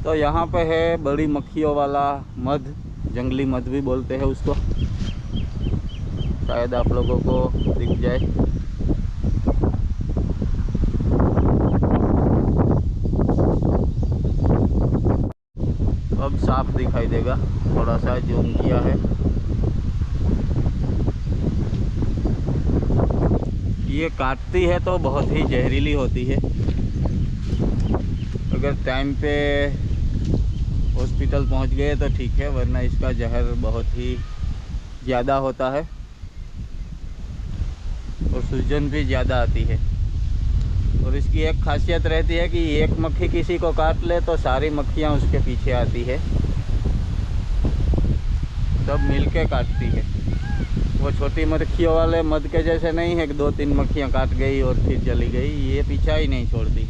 तो यहाँ पे है बड़ी मक्खियों वाला मध, जंगली मध भी बोलते हैं उसको, शायद आप लोगों को दिख जाए। अब साफ दिखाई देगा, थोड़ा सा जूम किया है। ये काटती है तो बहुत ही जहरीली होती है। अगर टाइम पे हॉस्पिटल पहुंच गए तो ठीक है, वरना इसका जहर बहुत ही ज़्यादा होता है और सूजन भी ज़्यादा आती है। और इसकी एक खासियत रहती है कि एक मक्खी किसी को काट ले तो सारी मक्खियाँ उसके पीछे आती है, सब मिलके काटती है। वो छोटी मक्खियों वाले मध के जैसे नहीं है कि 2-3 मक्खियाँ काट गई और फिर चली गई, ये पीछा ही नहीं छोड़ती।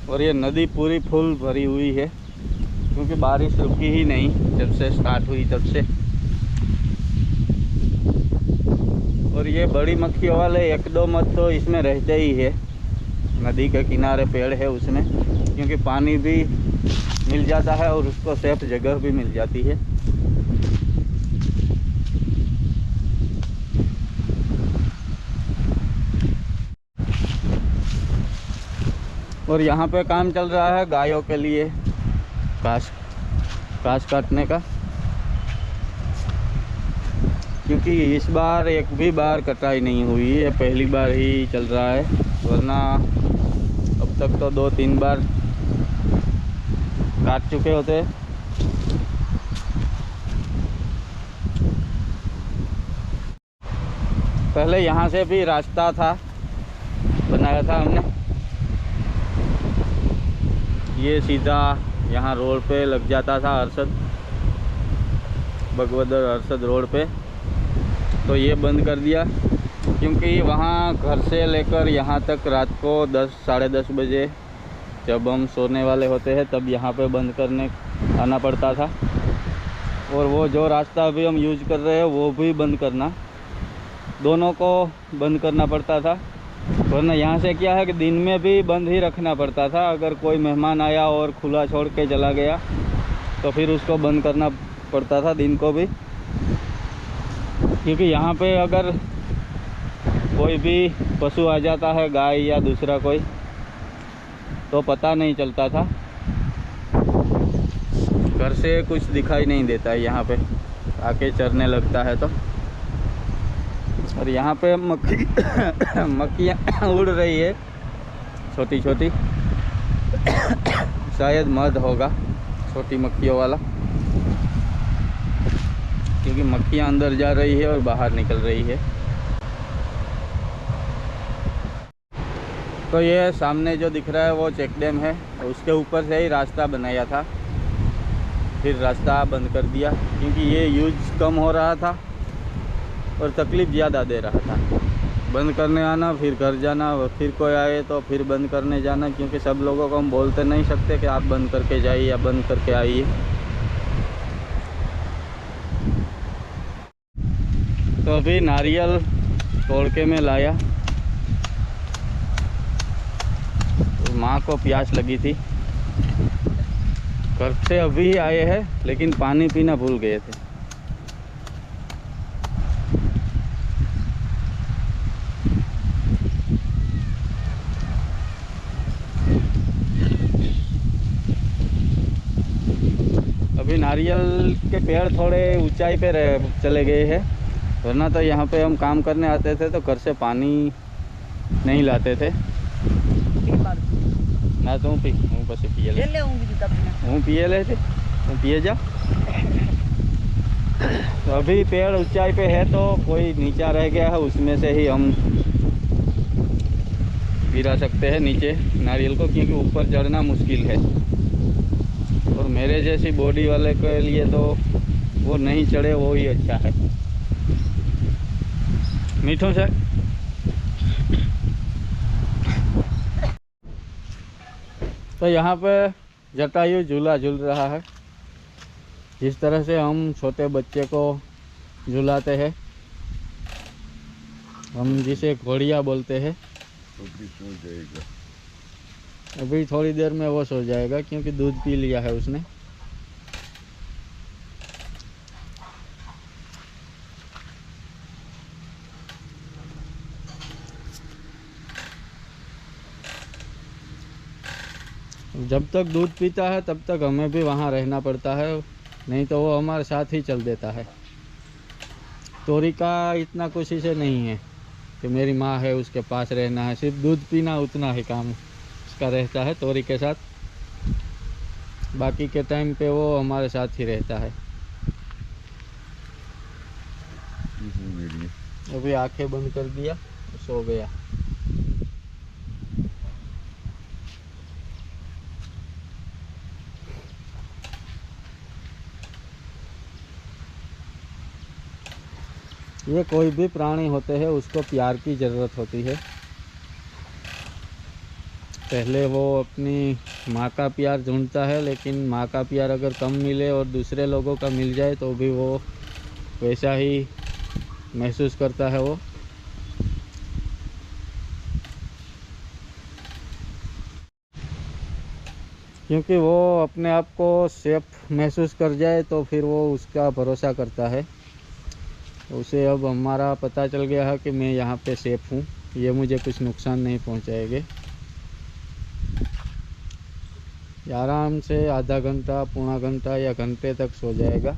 और ये नदी पूरी फुल भरी हुई है क्योंकि बारिश रुकी ही नहीं जब से स्टार्ट हुई तब से। और ये बड़ी मक्खियों वाले 1-2 मध तो इसमें रहते ही है। नदी के किनारे पेड़ है उसमें, क्योंकि पानी भी मिल जाता है और उसको सेफ जगह भी मिल जाती है। और यहाँ पे काम चल रहा है गायों के लिए घास काटने का, क्योंकि इस बार एक भी बार कटाई नहीं हुई है, पहली बार ही चल रहा है। वरना अब तक तो 2-3 बार काट चुके होते। पहले यहाँ से भी रास्ता था, बनाया था हमने, ये सीधा यहाँ रोड पे लग जाता था, अरसद बगवदर अरसद रोड पे। तो ये बंद कर दिया क्योंकि वहाँ घर से लेकर यहाँ तक रात को 10-साढ़े 10 बजे जब हम सोने वाले होते हैं तब यहाँ पे बंद करने आना पड़ता था। और वो जो रास्ता अभी हम यूज कर रहे हैं वो भी बंद करना, दोनों को बंद करना पड़ता था। वरना यहाँ से क्या है कि दिन में भी बंद ही रखना पड़ता था। अगर कोई मेहमान आया और खुला छोड़ के चला गया तो फिर उसको बंद करना पड़ता था दिन को भी, क्योंकि यहाँ पे अगर कोई भी पशु आ जाता है, गाय या दूसरा कोई, तो पता नहीं चलता था। घर से कुछ दिखाई नहीं देता है यहाँ पे आके चरने लगता है तो। और यहाँ पे मक्खियाँ उड़ रही है छोटी छोटी, शायद मध होगा छोटी मक्खियों वाला, क्योंकि मक्खियाँ अंदर जा रही है और बाहर निकल रही है। तो ये सामने जो दिख रहा है वो चेक डैम है, उसके ऊपर से ही रास्ता बनाया था, फिर रास्ता बंद कर दिया क्योंकि ये यूज कम हो रहा था और तकलीफ़ ज़्यादा दे रहा था। बंद करने आना, फिर घर जाना, और फिर कोई आए तो फिर बंद करने जाना, क्योंकि सब लोगों को हम बोलते नहीं सकते कि आप बंद करके जाइए या बंद करके आइए। तो अभी नारियल तोड़ के मैं लाया, तो माँ को प्यास लगी थी, घर से अभी आए हैं लेकिन पानी पीना भूल गए थे। अभी नारियल के पेड़ थोड़े ऊंचाई पे चले गए हैं, वरना तो यहाँ पे हम काम करने आते थे तो घर से पानी नहीं लाते थे ना। तो पी हूँ बस पिए ले हूँ पिए ले थे हूँ पिए जा। तो अभी पेड़ ऊंचाई पे है तो कोई नीचा रह गया है, उसमें से ही हम गिरा सकते हैं नीचे नारियल को, क्योंकि ऊपर चढ़ना मुश्किल है। और मेरे जैसी बॉडी वाले के लिए तो वो नहीं चढ़े वो ही अच्छा है। मीठों से तो यहाँ पे जटायु झूला झूल रहा है, जिस तरह से हम छोटे बच्चे को झुलाते हैं, हम जिसे घोड़िया बोलते हैं, अभी सो जाएगा। अभी थोड़ी देर में वो सो जाएगा क्योंकि दूध पी लिया है उसने। जब तक दूध पीता है तब तक हमें भी वहाँ रहना पड़ता है, नहीं तो वो हमारे साथ ही चल देता है। तोरी का इतना कुछ इसे नहीं है कि मेरी माँ है उसके पास रहना है, सिर्फ दूध पीना उतना ही काम उसका रहता है तोरी के साथ। बाकी के टाइम पे वो हमारे साथ ही रहता है। अभी आंखें बंद कर दिया, सो गया। ये कोई भी प्राणी होते हैं उसको प्यार की ज़रूरत होती है। पहले वो अपनी माँ का प्यार ढूंढता है, लेकिन माँ का प्यार अगर कम मिले और दूसरे लोगों का मिल जाए तो भी वो वैसा ही महसूस करता है वो। क्योंकि वो अपने आप को सेफ महसूस कर जाए तो फिर वो उसका भरोसा करता है। उसे अब हमारा पता चल गया है कि मैं यहाँ पे सेफ हूँ, ये मुझे कुछ नुकसान नहीं पहुँचाएंगे। आराम से आधा घंटा, पौना घंटा या घंटे तक सो जाएगा।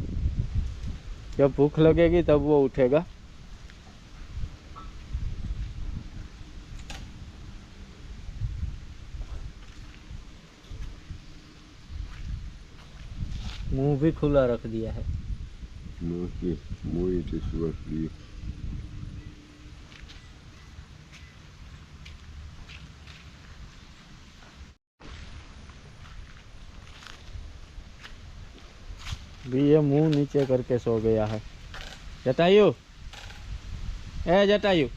जब भूख लगेगी तब वो उठेगा। मुंह भी खुला रख दिया है। भी ये मुंह नीचे करके सो गया है। जटायु, ए Jatayu,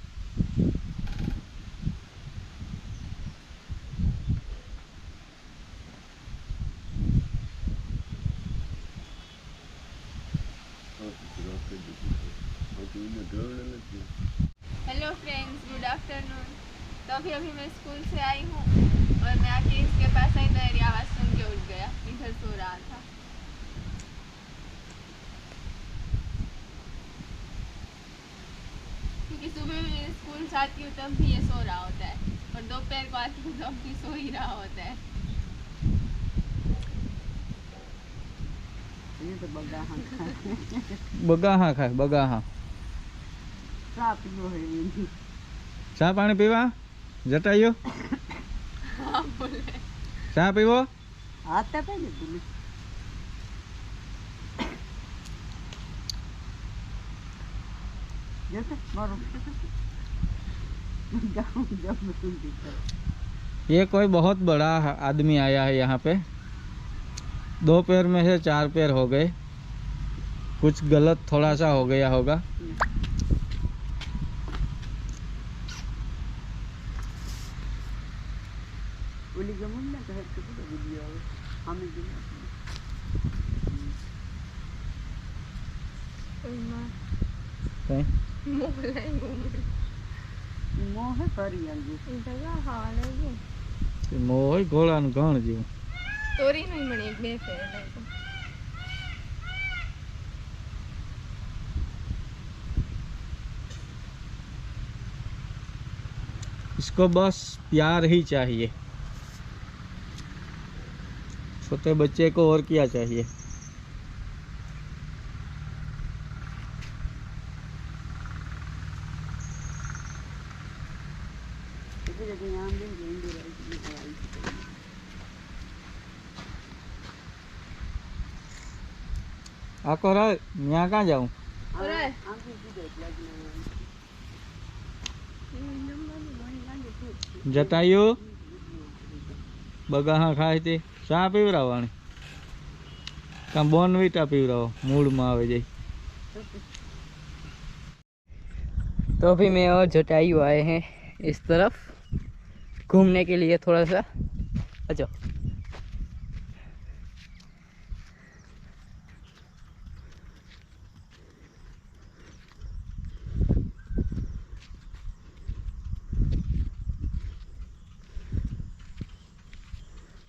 hello friends, good afternoon. तो अभी मैं स्कूल से आई हूँ और मैं आके इसके पास आई तो मेरी आवाज़ सुन के उठ गया, इधर सो रहा था। क्योंकि सुबह में स्कूल से आती हूँ तब भी ये सो रहा होता है और दोपहर को आती हूँ तब भी सो ही रहा होता है। ये तो बगाहा बगाहा खाए, बगाहा। चा पानी पीवा जटायु, हाँ बोले। चा पीवो। आता पहले तुम जैसे मारो ये कोई बहुत बड़ा आदमी आया है यहाँ पे। 2 पैर में से 4 पैर हो गए, कुछ गलत थोड़ा सा हो गया होगा। मोह करी मोह घोड़ा घण जीव तोरी नहीं बनी एक बे फेर नहीं तो। इसको बस प्यार ही चाहिए। छोटे बच्चे को और क्या चाहिए। आको रे यहाँ कहाँ जाऊँ। जटायु बगाहा खाए थी, चा पीवरावानी का बोर्नविटा पीवराओ, मूड में आवे जाए। तो अभी मैं और जटायु आए हैं इस तरफ घूमने के लिए थोड़ा सा। अच्छा